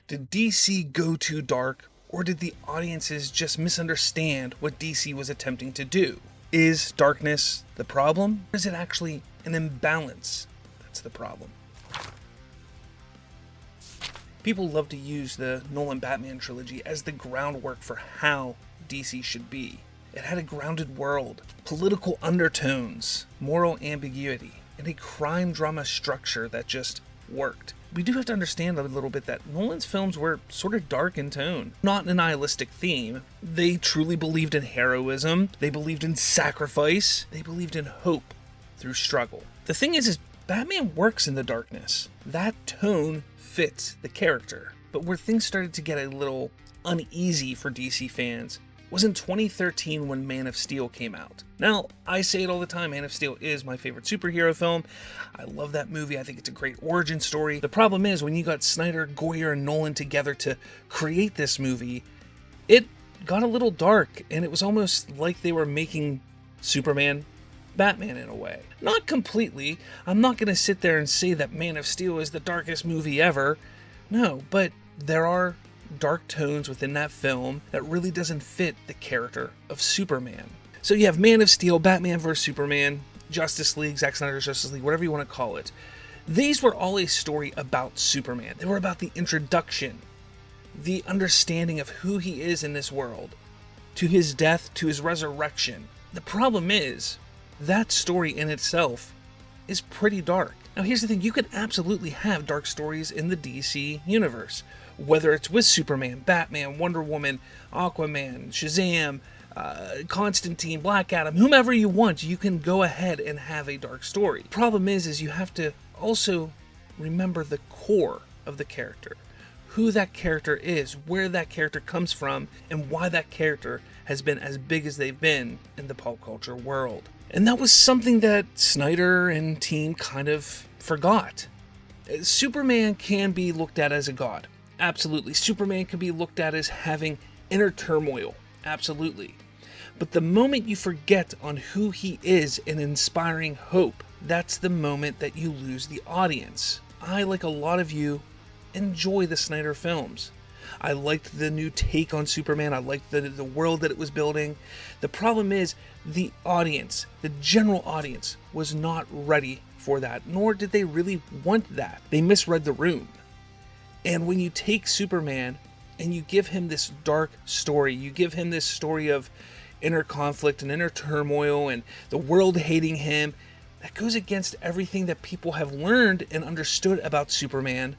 Did DC go too dark, or did the audiences just misunderstand what DC was attempting to do? Is darkness the problem, or is it actually an imbalance that's the problem? People love to use the Nolan Batman trilogy as the groundwork for how DC should be. It had a grounded world, political undertones, moral ambiguity, and a crime drama structure that just worked. We do have to understand a little bit that Nolan's films were sort of dark in tone, not an nihilistic theme. They truly believed in heroism, they believed in sacrifice, they believed in hope through struggle. The thing is Batman works in the darkness. That tone fits the character. But where things started to get a little uneasy for DC fans was in 2013 when Man of Steel came out. Now, I say it all the time, Man of Steel is my favorite superhero film. I love that movie. I think it's a great origin story. The problem is when you got Snyder, Goyer, and Nolan together to create this movie, it got a little dark, and it was almost like they were making Superman Batman in a way. Not completely. I'm not going to sit there and say that Man of Steel is the darkest movie ever. No, but there are dark tones within that film that really doesn't fit the character of Superman. So you have Man of Steel, Batman vs. Superman, Justice League, Zack Snyder's Justice League, whatever you want to call it. These were all a story about Superman. They were about the introduction, the understanding of who he is in this world, to his death, to his resurrection. The problem is, that story in itself is pretty dark. Now here's the thing, you could absolutely have dark stories in the DC universe. Whether it's with Superman, Batman, Wonder Woman, Aquaman, Shazam, Constantine, Black Adam, whomever you want, you can go ahead and have a dark story. The problem is you have to also remember the core of the character. Who that character is, where that character comes from, and why that character has been as big as they've been in the pop culture world. And that was something that Snyder and team kind of forgot. Superman can be looked at as a god. Absolutely. Superman can be looked at as having inner turmoil. Absolutely. But the moment you forget on who he is and inspiring hope, that's the moment that you lose the audience. I, like a lot of you, enjoy the Snyder films. I liked the new take on Superman. I liked the world that it was building. The problem is the audience, the general audience, was not ready for that, nor did they really want that. They misread the room. And when you take Superman and you give him this dark story, you give him this story of inner conflict and inner turmoil and the world hating him, that goes against everything that people have learned and understood about Superman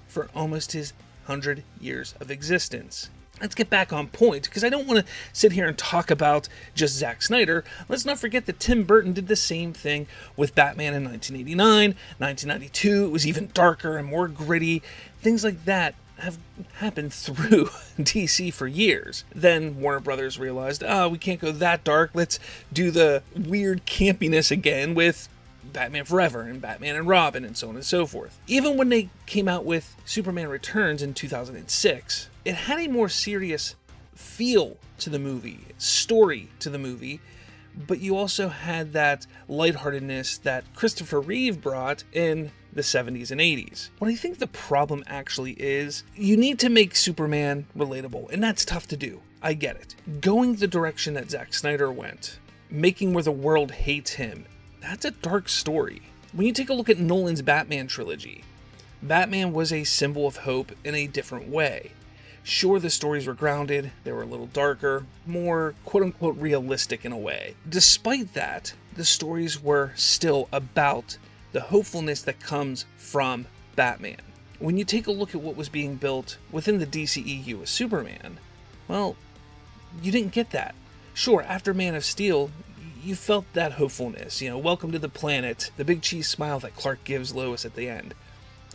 for almost his 100 years of existence. Let's get back on point, because I don't want to sit here and talk about just Zack Snyder. Let's not forget that Tim Burton did the same thing with Batman in 1989, 1992. It was even darker and more gritty. Things like that have happened through DC for years. Then Warner Brothers realized, we can't go that dark. Let's do the weird campiness again with Batman Forever and Batman and Robin and so on and so forth. Even when they came out with Superman Returns in 2006, it had a more serious feel to the movie, story to the movie, but you also had that lightheartedness that Christopher Reeve brought in the 70s and 80s. What I think the problem actually is, you need to make Superman relatable, and that's tough to do. I get it. Going the direction that Zack Snyder went, making where the world hates him, that's a dark story. When you take a look at Nolan's Batman trilogy, Batman was a symbol of hope in a different way. Sure, the stories were grounded, they were a little darker, more quote-unquote realistic in a way. Despite that, the stories were still about the hopefulness that comes from Batman. When you take a look at what was being built within the DCEU as Superman, well, you didn't get that. Sure, after Man of Steel, you felt that hopefulness, welcome to the planet, the big cheese smile that Clark gives Lois at the end.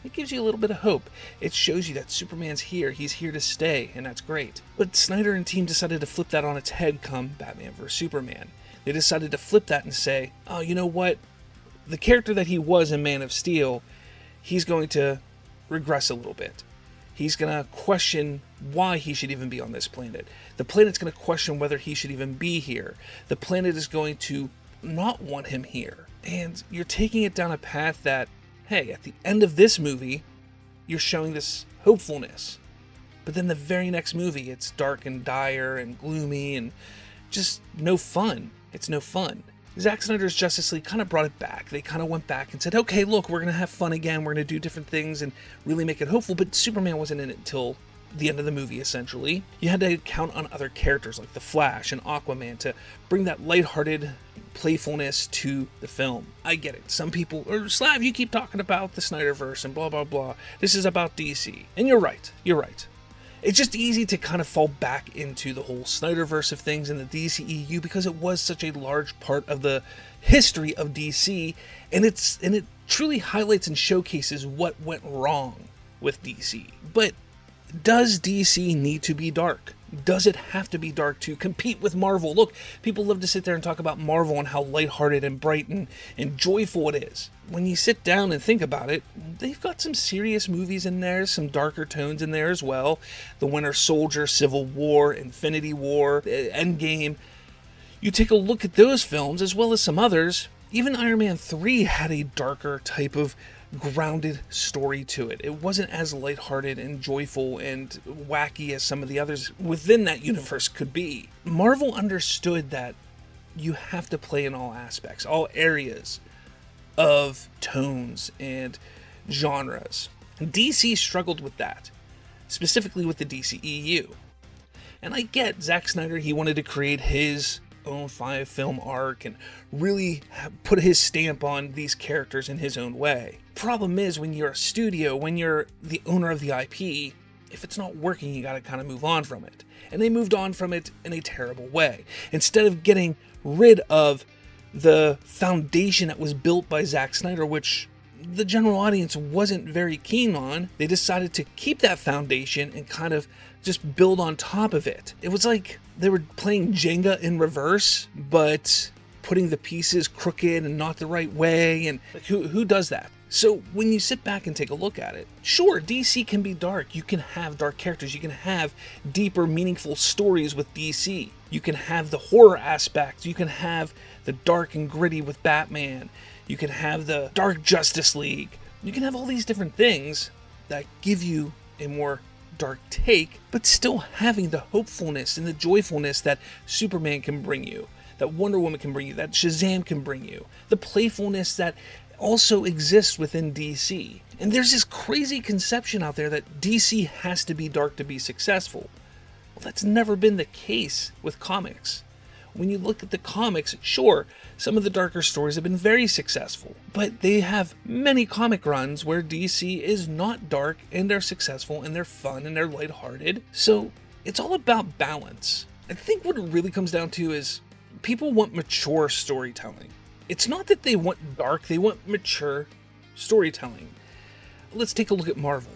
It gives you a little bit of hope. It shows you that Superman's here, he's here to stay, and that's great. But Snyder and team decided to flip that on its head come Batman vs. Superman. They decided to flip that and say, oh, you know what? The character that he was in Man of Steel, he's going to regress a little bit. He's going to question why he should even be on this planet. The planet's going to question whether he should even be here. The planet is going to not want him here. And you're taking it down a path that, hey, at the end of this movie, you're showing this hopefulness. But then the very next movie, it's dark and dire and gloomy and just no fun. It's no fun. Zack Snyder's Justice League kind of brought it back. They kind of went back and said, okay, look, we're going to have fun again. We're going to do different things and really make it hopeful. But Superman wasn't in it until the end of the movie, essentially. You had to count on other characters like the Flash and Aquaman to bring that lighthearted playfulness to the film. I get it. Some people, or Slav, you keep talking about the Snyderverse and blah, blah, blah. This is about DC. And you're right. You're right. It's just easy to kind of fall back into the whole Snyderverse of things in the DCEU because it was such a large part of the history of DC, and it truly highlights and showcases what went wrong with DC. But does DC need to be dark? Does it have to be dark to compete with Marvel? Look, people love to sit there and talk about Marvel and how lighthearted and bright and joyful it is. When you sit down and think about it, they've got some serious movies in there, some darker tones in there as well. The Winter Soldier, Civil War, Infinity War, Endgame. You take a look at those films as well as some others. Even Iron Man 3 had a darker type of grounded story to it. It wasn't as lighthearted and joyful and wacky as some of the others within that universe could be. Marvel understood that you have to play in all aspects, all areas of tones and genres. DC struggled with that, specifically with the DCEU. And I get Zack Snyder, he wanted to create his own 5-film arc and really put his stamp on these characters in his own way. Problem is, when you're a studio, when you're the owner of the IP, if it's not working, you gotta kind of move on from it. And they moved on from it in a terrible way. Instead of getting rid of the foundation that was built by Zack Snyder, which the general audience wasn't very keen on, they decided to keep that foundation and kind of just build on top of it. It was like they were playing Jenga in reverse, but putting the pieces crooked and not the right way, and like, who does that? So when you sit back and take a look at it, sure, DC can be dark. You can have dark characters. You can have deeper, meaningful stories with DC. You can have the horror aspect. You can have the dark and gritty with Batman. You can have the dark Justice League. You can have all these different things that give you a more dark take, but still having the hopefulness and the joyfulness that Superman can bring you, that Wonder Woman can bring you, that Shazam can bring you, the playfulness that also exists within DC. And there's this crazy conception out there that DC has to be dark to be successful. Well, that's never been the case with comics. When you look at the comics, sure, some of the darker stories have been very successful, but they have many comic runs where DC is not dark and they're successful and they're fun and they're lighthearted. So it's all about balance. I think what it really comes down to is people want mature storytelling. It's not that they want dark, they want mature storytelling. Let's take a look at Marvel.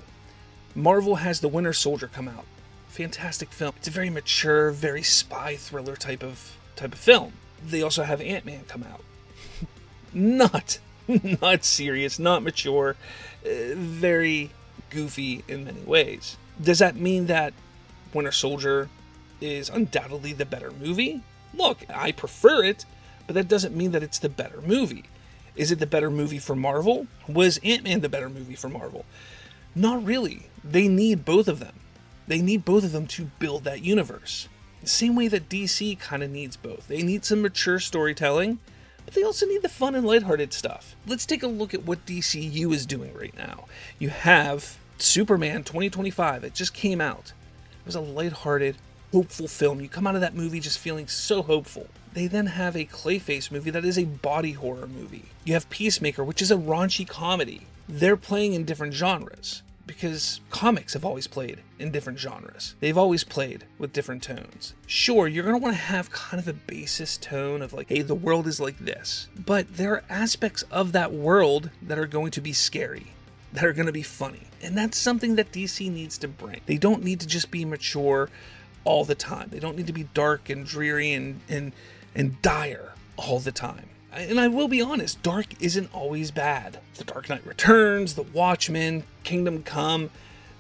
Marvel has The Winter Soldier come out. Fantastic film. It's a very mature, very spy thriller type of film. They also have Ant-Man come out. Not serious, not mature, very goofy in many ways. Does that mean that Winter Soldier is undoubtedly the better movie? Look, I prefer it, but that doesn't mean that it's the better movie. Is it the better movie for Marvel? Was Ant-Man the better movie for Marvel? Not really. They need both of them. They need both of them to build that universe. The same way that DC kind of needs both. They need some mature storytelling, but they also need the fun and lighthearted stuff. Let's take a look at what DCU is doing right now. You have Superman 2025. It just came out. It was a lighthearted, hopeful film. You come out of that movie just feeling so hopeful. They then have a Clayface movie that is a body horror movie. You have Peacemaker, which is a raunchy comedy. They're playing in different genres, because comics have always played in different genres. They've always played with different tones. Sure, you're going to want to have kind of a basis tone of like, hey, the world is like this. But there are aspects of that world that are going to be scary, that are going to be funny. And that's something that DC needs to bring. They don't need to just be mature all the time. They don't need to be dark and dreary and dire all the time. And I will be honest, dark isn't always bad. The Dark Knight Returns, The Watchmen, Kingdom Come,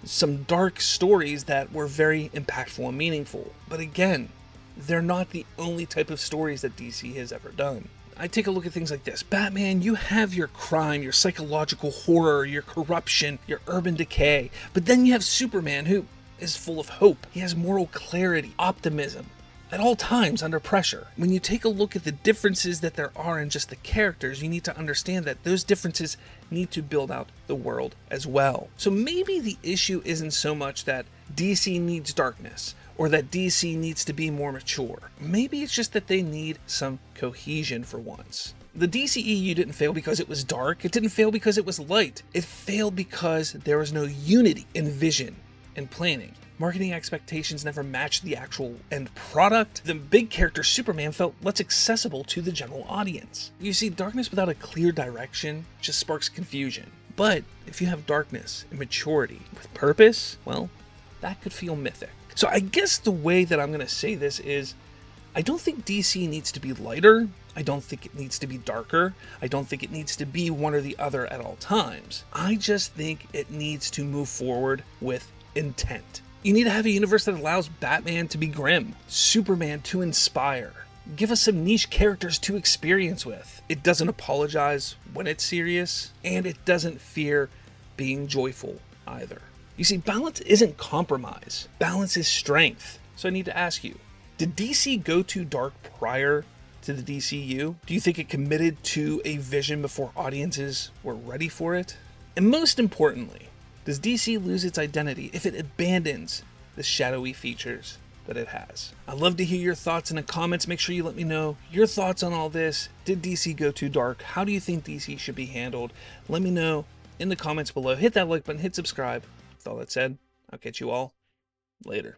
some dark stories that were very impactful and meaningful. But again, they're not the only type of stories that DC has ever done. I take a look at things like this. Batman, you have your crime, your psychological horror, your corruption, your urban decay. But then you have Superman, who is full of hope. He has moral clarity, optimism, at all times under pressure. When you take a look at the differences that there are in just the characters, you need to understand that those differences need to build out the world as well. So maybe the issue isn't so much that DC needs darkness, or that DC needs to be more mature. Maybe it's just that they need some cohesion for once. The DCEU didn't fail because it was dark. It didn't fail because it was light. It failed because there was no unity in vision and planning. Marketing expectations never matched the actual end product. The big character Superman felt less accessible to the general audience. You see, darkness without a clear direction just sparks confusion. But if you have darkness and maturity with purpose, well, that could feel mythic. So I guess the way that I'm going to say this is, I don't think DC needs to be lighter. I don't think it needs to be darker. I don't think it needs to be one or the other at all times. I just think it needs to move forward with intent. You need to have a universe that allows Batman to be grim, Superman to inspire. Give us some niche characters to experience with. It doesn't apologize when it's serious, and it doesn't fear being joyful either. You see, balance isn't compromise. Balance is strength. So I need to ask you, did DC go too dark prior to the DCU? Do you think it committed to a vision before audiences were ready for it? And most importantly, does DC lose its identity if it abandons the shadowy features that it has? I'd love to hear your thoughts in the comments. Make sure you let me know your thoughts on all this. Did DC go too dark? How do you think DC should be handled? Let me know in the comments below. Hit that like button, hit subscribe. With all that said, I'll catch you all later.